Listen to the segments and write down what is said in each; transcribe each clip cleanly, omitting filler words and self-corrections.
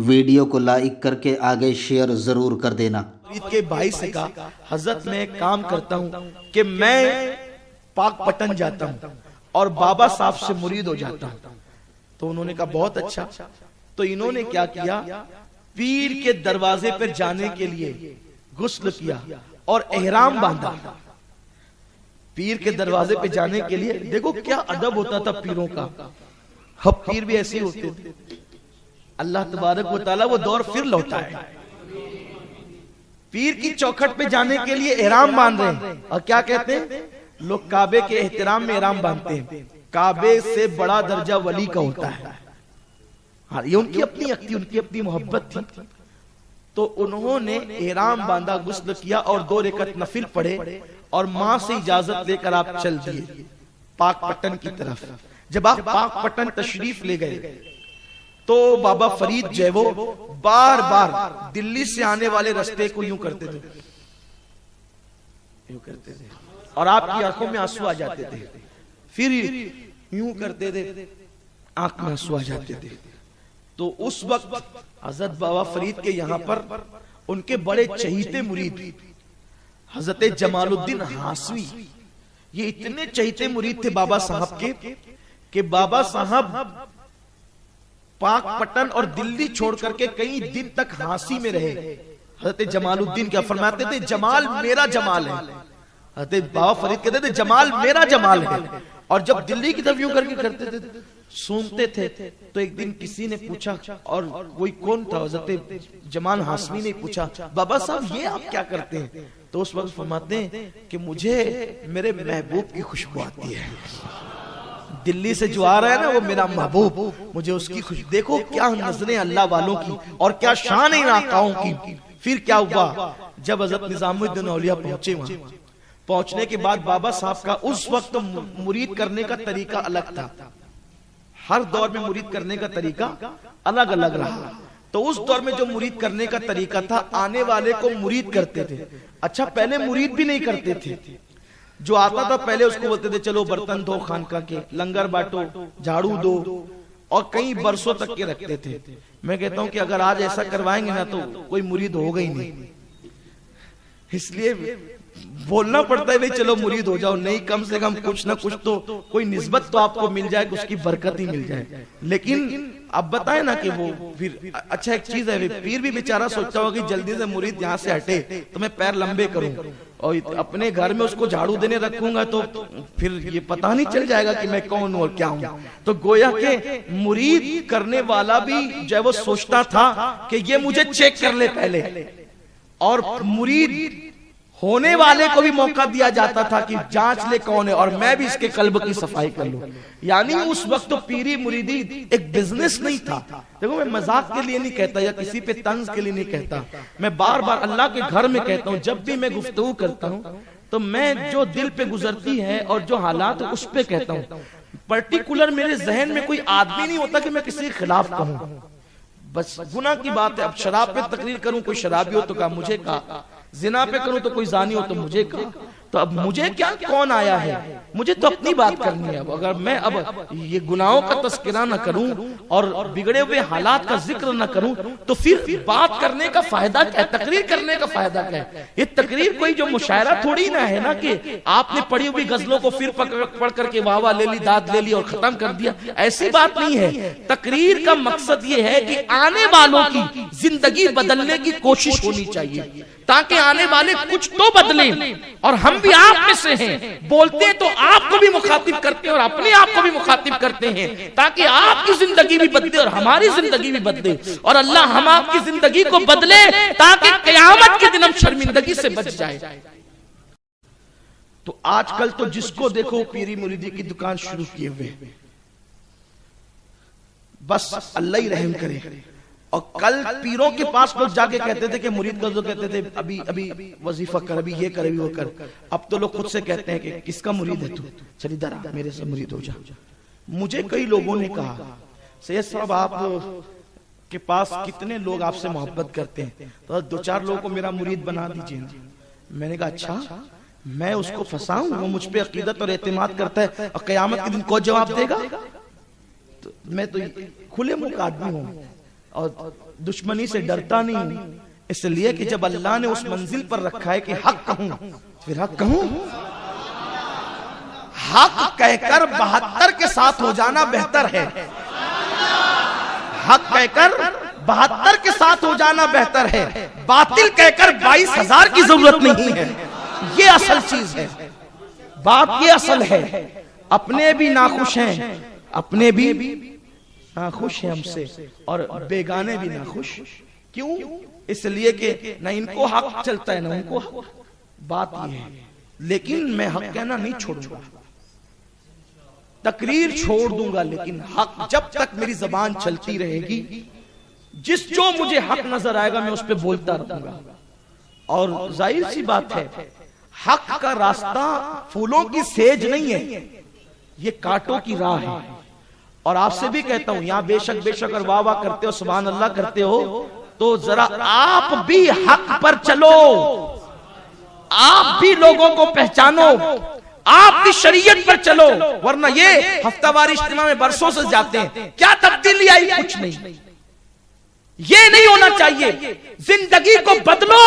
Video کو like کر کے آگے شیئر ضرور کر دینا۔ فرید کے بھائی سے کہا حضرت میں ایک کام کرتا ہوں کہ میں پاک پٹن جاتا ہوں اور بابا صاحب سے مرید ہو جاتا ہوں۔ تو انہوں نے کہا بہت اچھا۔ تو انہوں نے کیا کیا، پیر کے دروازے پر جانے کے لیے غسل کیا اور احرام باندھا۔ پیر کے دروازے پہ جانے کے لیے دیکھو کیا ادب ہوتا تھا پیروں کا۔ اب پیر بھی ایسے ہوتے تھے۔ اللہ تبارک و تعالیٰ وہ دور پھر لوٹا ہے۔ پیر کی چوکھٹ پہ جانے کے لیے احرام باندھ رہے ہیں اور کیا کہتے ہیں لوگ، کعبے کے احترام میں احرام باندھتے ہیں۔ کعبے سے بڑا درجہ ولی کا ہوتا ہے۔ ہاں یہ ان کی اپنی عقیدت، ان کی اپنی محبت تھی۔ تو انہوں نے احرام باندھا، غسل کیا اور 2 رکعت نفل پڑھے اور ماں سے اجازت لے کر آپ چل دیے پاک پٹن کی طرف۔ جب آپ پاک پٹن تشریف لے گئے تو بابا فرید جو ہے وہ بار بار دلی سے آنے والے رستے کو یوں کرتے تھے، یوں کرتے تھے اور آپ کی آنکھوں میں آنسو آ جاتے تھے، پھر یوں کرتے تھے، آنکھ میں آنسو آ جاتے تھے۔ تو اس وقت حضرت بابا فرید کے یہاں پر ان کے بڑے چہیتے مرید حضرت جمال الدین ہاسوی، یہ اتنے چہیتے مرید تھے بابا صاحب کے کہ بابا صاحب پاک پٹن اور دلی چھوڑ کر کے کئی دن تک ہانسی میں رہے۔ حضرت جمال الدین کیا فرماتے تھے، جمال میرا جمال ہے۔ حضرت بابا فرید کہتے تھے جمال میرا جمال ہے۔ اور جب دلی کی طرف یوں کر کے کرتے تھے سونتے تھے۔ تو ایک دن کسی نے پوچھا، اور کوئی کون تھا، حضرت جمال ہاشمی نے پوچھا بابا صاحب یہ آپ کیا کرتے ہیں؟ تو اس وقت فرماتے ہیں کہ مجھے میرے محبوب کی خوشبو آتی ہے، دلی سے جو آ رہا ہے نا وہ میرا محبوب، مجھے اس کی خوشبو۔ دیکھو کیا نظریں اللہ والوں کی اور کیا شان ان آقاؤں کی۔ پھر کیا ہوا، جب حضرت نظام الدین اولیاء پہنچے وہاں، پہنچنے کے بعد بابا صاحب کا اس وقت مرید کرنے کا طریقہ الگ تھا۔ ہر دور میں مرید کرنے کا طریقہ الگ الگ رہا۔ تو اس دور میں جو مرید کرنے کا طریقہ تھا، آنے والے کو مرید کرتے تھے۔ اچھا پہلے مرید بھی نہیں کرتے تھے، جو آتا تھا پہلے اس کو بولتے تھے چلو برتن دھو خانقاہ کے، لنگر بانٹو، جھاڑو دو، اور کئی برسوں تک کے رکھتے تھے۔ میں کہتا ہوں کہ اگر آج ایسا کروائیں گے نا تو کوئی مرید ہوگا ہی نہیں۔ اس لیے بولنا پڑتا ہے بھئی چلو مرید ہو جاؤ، نہیں کم سے کم کچھ نہ کچھ تو کوئی نسبت تو آپ کو مل جائے، اس کی برکت ہی مل جائے۔ لیکن اب بتائیں نا کہ وہ پھر اچھا ایک چیز ہے، پیر بھی بیچارہ سوچتا ہوگا کہ جلدی سے مرید یہاں سے ہٹے تو میں پیر لمبے کروں، اور اپنے گھر میں اس کو جھاڑو دینے رکھوں گا تو پھر یہ پتہ نہیں چل جائے گا کہ میں کون ہوں اور کیا ہوں۔ تو گویا کہ مرید کرنے والا بھی جو ہے وہ سوچتا تھا کہ یہ مجھے چیک کر لے پہلے، اور مرید ہونے والے کو بھی موقع دیا جاتا تھا کہ جانچ لے کون ہے اور میں بھی اس کے قلب کی صفائی کر لوں۔ یعنی اس وقت تو پیری مریدی ایک بزنس نہیں تھا۔ دیکھو میں مذاق کے لیے نہیں کہتا یا کسی پہ طنز کے لیے نہیں کہتا، میں بار بار اللہ کے گھر میں کہتا ہوں، جب بھی میں گفتگو کرتا ہوں تو میں جو دل پہ گزرتی ہے اور جو حالات اس پہ کہتا ہوں۔ پرٹیکولر میرے ذہن میں کوئی آدمی نہیں ہوتا کہ میں کسی کے خلاف کہوں، بس گناہ کی بات ہے۔ اب شراب پہ تقریر کروں، کوئی شرابی ہو تو کہا مجھے کہا، زنا پہ کروں تو کوئی زانی ہو تو مجھے کہا، تو اب مجھے کیا کون آیا ہے، مجھے تو اپنی بات کرنی ہے۔ اگر میں اب یہ گناہوں کا تذکرہ نہ کروں اور بگڑے ہوئے حالات کا ذکر نہ کروں تو پھر بات کرنے کا فائدہ کیا ہے، تقریر کرنے کا فائدہ کیا ہے؟ یہ تقریر کوئی جو مشاعرہ تھوڑی نہ ہے نا کہ آپ نے پڑھی ہوئی غزلوں کو پھر پڑھ کر کے واہ واہ لے لی، داد لے لی اور ختم کر دیا، ایسی بات نہیں ہے۔ تقریر کا مقصد یہ ہے کہ آنے والوں کی زندگی بدلنے کی کوشش ہونی چاہیے، تاکہ آنے والے کچھ تو بدلیں، اور ہم بھی آپ میں سے ہیں، بولتے ہیں تو آپ کو بھی مخاطب کرتے ہیں اور اپنے آپ کو بھی مخاطب کرتے ہیں، تاکہ آپ کی زندگی بھی بدلے اور ہماری زندگی بھی بدلے، اور اللہ ہم آپ کی زندگی کو بدلے تاکہ قیامت کے دن ہم شرمندگی سے بچ جائے۔ تو آج کل تو جس کو دیکھو پیری مریدی کی دکان شروع کیے ہوئے، بس اللہ ہی رحم کرے۔ اور کل پیروں کے پاس لوگ جا کے کہتے تھے کہ مرید کا جو کہتے تھے ابھی وظیفہ کر، ابھی یہ کر، ابھی وہ کر۔ اب تو لوگ خود سے کہتے ہیں کہ کس کا مرید ہے تو، چل ادھر آ میرے سے مرید ہو جا۔ مجھے کئی لوگوں نے کہا سید صاحب آپ کے پاس کتنے لوگ آپ سے محبت کرتے ہیں، تو 2-4 لوگوں کو میرا مرید بنا دیجئے۔ میں نے کہا اچھا میں اس کو پھنساؤں، وہ مجھ پہ عقیدت اور اعتماد کرتا ہے اور قیامت کے دن کو جواب دے گا؟ میں تو کھلے منہ کا آدمی ہوں، اور دشمنی سے ڈرتا نہیں ہوں، اس لیے کہ جب اللہ نے اس منزل پر رکھا ہے کہ حق کہوں پھر حق کہوں، حق کہہ کر 72 کے ساتھ ہو جانا بہتر ہے، حق کہہ کر 72 کے ساتھ ہو جانا بہتر ہے، باطل کہہ کر 22,000 کی ضرورت نہیں ہے۔ یہ اصل چیز ہے، بات یہ اصل ہے۔ اپنے بھی ناخوش ہیں، اپنے بھی ناخوش ہیں ہم سے، اور بیگانے بھی ناخوش۔ کیوں؟ اس لیے کہ نہ ان کو حق چلتا ہے نہ ان کو حق۔ بات یہ ہے، لیکن میں حق کہنا نہیں چھوڑوں گا، تقریر چھوڑ دوں گا، لیکن حق جب تک میری زبان چلتی رہے گی، جس جو مجھے حق نظر آئے گا میں اس پہ بولتا رہوں گا۔ اور ظاہر سی بات ہے، حق کا راستہ پھولوں کی سیج نہیں ہے، یہ کانٹوں کی راہ ہے۔ اور آپ سے بھی کہتا ہوں، یہاں بے شک اور واہ واہ کرتے ہو، سبحان اللہ کرتے ہو، تو ذرا آپ بھی حق پر چلو، آپ بھی لوگوں کو پہچانو، آپ بھی شریعت پر چلو، ورنہ یہ ہفتہ واری اجتماع میں برسوں سے جاتے ہیں، کیا تبدیلی آئی؟ کچھ نہیں۔ یہ نہیں ہونا چاہیے، زندگی کو بدلو،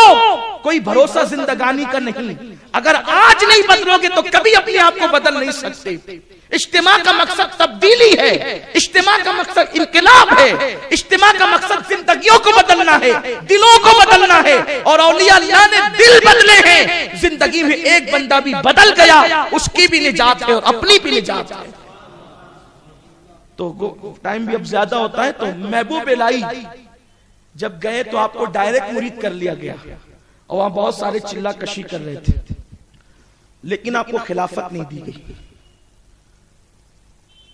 کوئی بھروسہ زندگانی کا نہیں۔ اگر آج نہیں بدلو گے تو کبھی اپنے آپ کو بدل نہیں سکتے۔ اجتماع کا مقصد تبدیلی ہے، اجتماع کا مقصد انقلاب ہے، اجتماع کا مقصد زندگیوں کو بدلنا ہے، دلوں کو بدلنا ہے، اور اولیاء اللہ نے دل بدلے ہیں۔ زندگی میں ایک بندہ بھی بدل گیا، اس کی بھی نجات ہے اور اپنی بھی نجات ہے۔ تو ٹائم بھی اب زیادہ ہوتا ہے، تو محبوب الہی جب گئے تو آپ کو ڈائریکٹ مرید کر لیا گیا، اور وہاں بہت سارے چلہ کشی کر رہے تھے، لیکن آپ کو خلافت نہیں دی گئی،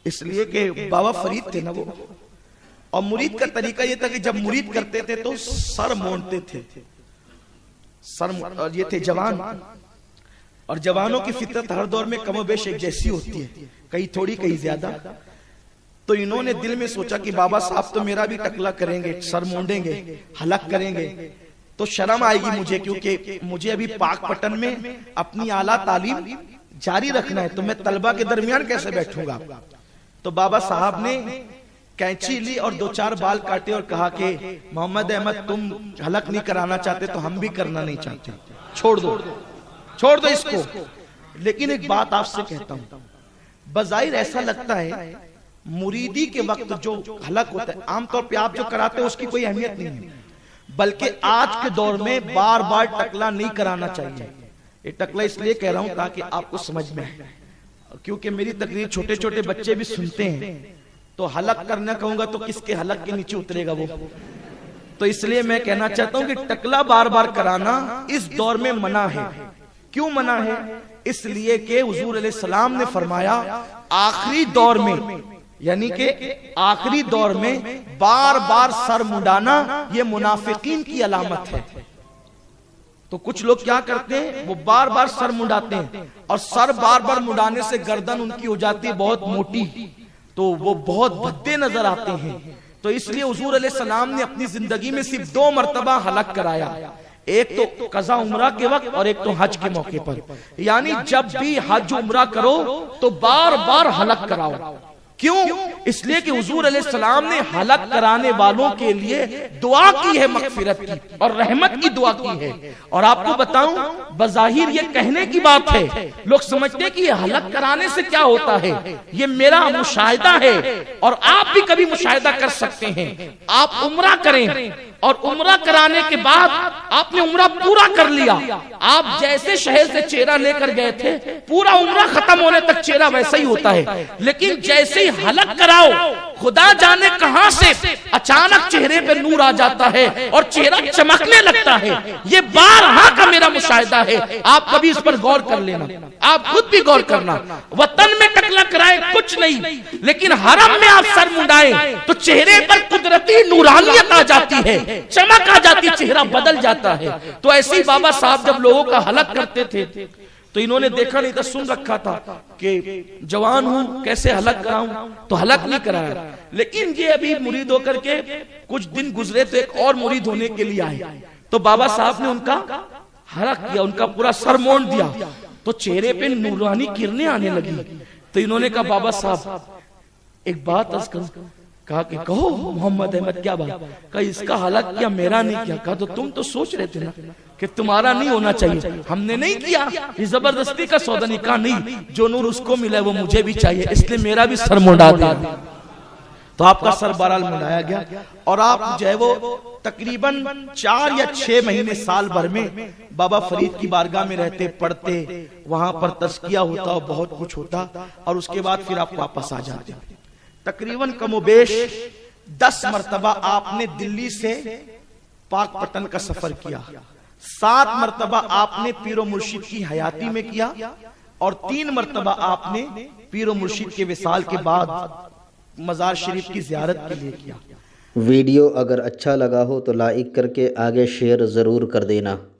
اس لیے کہ بابا فرید تھے نا وہ۔ اور مرید کا طریقہ یہ تھا کہ جب مرید کرتے تھے تو سر مونڈتے تھے، اور یہ تھے جوان، اور جوانوں کی فطرت ہر دور میں کم و بیش ایک جیسی ہوتی ہے، کہیں تھوڑی کہیں زیادہ۔ تو انہوں نے دل میں سوچا کہ بابا صاحب تو میرا بھی ٹکلا کریں گے، سر مونڈیں گے، حلق کریں گے، تو شرم آئے گی مجھے، کیونکہ مجھے ابھی پاک پٹن میں اپنی اعلیٰ تعلیم جاری رکھنا ہے، تو میں طلبہ کے درمیان کیسے بیٹھوں گا؟ تو بابا صاحب نے کینچی لی اور 2-4 بال کاٹے اور کہا کہ محمد احمد تم حلق نہیں کرانا چاہتے تو ہم بھی کرنا نہیں چاہتے، چھوڑ دو اس کو۔ لیکن ایک بات آپ سے کہتا ہوں، بظاہر ایسا لگتا ہے مریدی کے وقت جو حلق ہوتا ہے عام طور پہ آپ جو کراتے ہیں اس کی کوئی اہمیت نہیں ہے، بلکہ آج کے دور میں بار بار ٹکلا نہیں کرانا چاہیے۔ یہ ٹکلا اس لیے کہہ رہا ہوں تاکہ آپ کو سمجھ میں آئے، کیونکہ میری تقریر چھوٹے چھوٹے بچے بھی سنتے ہیں، تو حلق کرنا کہوں گا تو کس کے حلق کے نیچے اترے گا وہ؟ تو اس لیے میں کہنا چاہتا ہوں کہ ٹکلا بار بار کرانا اس دور میں منع ہے۔ کیوں منع ہے؟ اس لیے کہ حضور علیہ السلام نے فرمایا آخری دور میں، یعنی کہ آخری دور میں بار بار سر مڈانا یہ منافقین کی علامت ہے۔ تو کچھ لوگ کیا کرتے ہیں، وہ بار بار سر مڈاتے ہیں، اور سر بار بار مڈانے سے گردن ان کی ہو جاتی ہے بہت موٹی، تو وہ بہت بھدے نظر آتے ہیں۔ تو اس لیے حضور علیہ السلام نے اپنی زندگی میں صرف 2 مرتبہ حلق کرایا، ایک تو قضا عمرہ کے وقت اور ایک تو حج کے موقع پر۔ یعنی جب بھی حج عمرہ کرو تو بار بار حلق کراؤ۔ کیوں؟ اس لیے کہ حضور علیہ السلام نے حلق کرانے والوں کے لیے دعا کی ہے، مغفرت کی اور رحمت کی دعا کی ہے۔ اور آپ کو بتاؤں، بظاہر یہ کہنے کی بات ہے، لوگ سمجھتے ہیں کہ یہ حلق کرانے سے کیا ہوتا ہے، یہ میرا مشاہدہ ہے، اور آپ بھی کبھی مشاہدہ کر سکتے ہیں۔ آپ عمرہ کریں، اور عمرہ کرانے کے بعد آپ نے عمرہ پورا کر لیا، آپ جیسے شہر سے چہرہ لے کر گئے تھے، پورا عمرہ ختم ہونے تک چہرہ ویسا ہی ہوتا ہے، لیکن جیسے ہی حلق کراؤ خدا جانے کہاں سے اچانک چہرے پہ نور آ جاتا ہے اور چہرہ چمکنے لگتا ہے۔ یہ بارہا کا میرا مشاہدہ ہے، آپ کبھی اس پر غور کر لینا، آپ خود بھی غور کرنا۔ وطن میں ٹکلا کرائے کچھ نہیں، لیکن حرم میں آپ سر منڈائیں تو چہرے پر قدرتی نورانیت آ جاتی ہے، چمک آ جاتی، چہرہ بدل جاتا ہے۔ تو ایسے ہی بابا صاحب جب لوگوں کا حلق کرتے تھے تو انہوں نے دیکھا نہیں تھا، سن رکھا تھا کہ جوان ہوں کیسے حلق کراؤں، تو حلق نہیں کرایا۔ لیکن یہ ابھی مرید ہو کر کے کچھ دن گزرے تو ایک اور مرید ہونے کے لیے آئے، تو بابا صاحب نے ان کا حلق کیا، ان کا پورا سر مونڈ دیا، تو چہرے پہ نورانی کرنیں آنے لگی۔ تو انہوں نے کہا بابا صاحب ایک بات عرض کروں، کہا کہ کہو محمد احمد کیا بات؟ کہا اس کا حلق کیا میرا نہیں کیا؟ کہا تو تم تو سوچ رہے تھے نا کہ تمہارا نہیں ہونا چاہیے، ہم نے نہیں کیا، یہ زبردستی کا سودا نہیں۔ کہا نہیں، جو نور اس کو ملا ہے وہ مجھے بھی چاہیے، اس لیے میرا بھی سر منڈا دیا۔ تو آپ کا سر بہرحال منڈایا گیا، اور آپ جو ہے وہ تقریباً 4 یا 6 مہینے سال بھر میں بابا فرید کی بارگاہ میں رہتے، پڑھتے، وہاں پر تزکیہ ہوتا اور بہت کچھ ہوتا، اور اس کے بعد پھر آپ واپس آ جاتے۔ تقریباً کم و بیش 10 مرتبہ آپ نے دلی سے پاک پٹن کا سفر کیا، 7 مرتبہ آپ نے پیر و مرشد کی حیاتی میں کیا، اور 3 مرتبہ آپ نے پیر و مرشد کے وصال کے بعد مزار شریف کی زیارت کے لیے کیا۔ ویڈیو اگر اچھا لگا ہو تو لائک کر کے آگے شیئر ضرور کر دینا۔